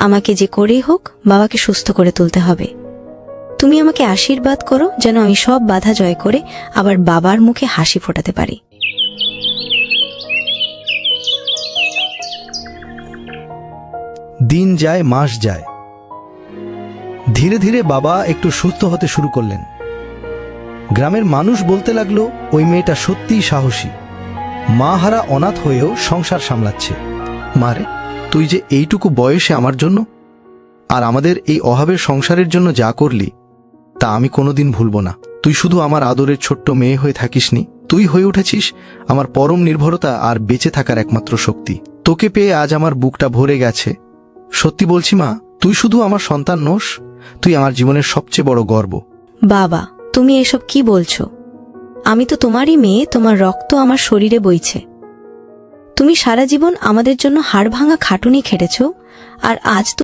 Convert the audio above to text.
আমাকে যে করেই হোক বাবাকে সুস্থ করে তুলতে হবে। তুমি আমাকে আশীর্বাদ করো যেন আমি সব বাধা জয় করে আবার বাবার মুখে হাসি ফোটাতে পারি। দিন যায়, মাস যায়। ধীরে ধীরে বাবা একটু সুস্থ হতে শুরু করলেন। গ্রামের মানুষ বলতে লাগলো, ওই মেয়েটা সত্যিই সাহসী, মা হারা অনাথ হয়েও সংসার সামলাচ্ছে। মারে, তুই যে এইটুকু বয়সে আমার জন্য আর আমাদের এই অভাবের সংসারের জন্য যা করলি, তা আমি কোনোদিন ভুলব না। তুই শুধু আমার আদরের ছোট্ট মেয়ে হয়ে থাকিসনি, তুই হয়ে উঠেছিস আমার পরম নির্ভরতা আর বেঁচে থাকার একমাত্র শক্তি। তোকে পেয়ে আজ আমার বুকটা ভরে গেছে। সত্যি বলছি মা, তুই শুধু আমার সন্তান নোস, তুই আমার জীবনের সবচেয়ে বড় গর্ব। বাবা, তুমি এসব কি বলছো? আমি তো তোমারই মেয়ে, তোমার রক্ত আমার শরীরে বইছে। তুমি সারা জীবন আমাদের জন্য হাড় ভাঙা খাটুনি খেটেছ, আর আজ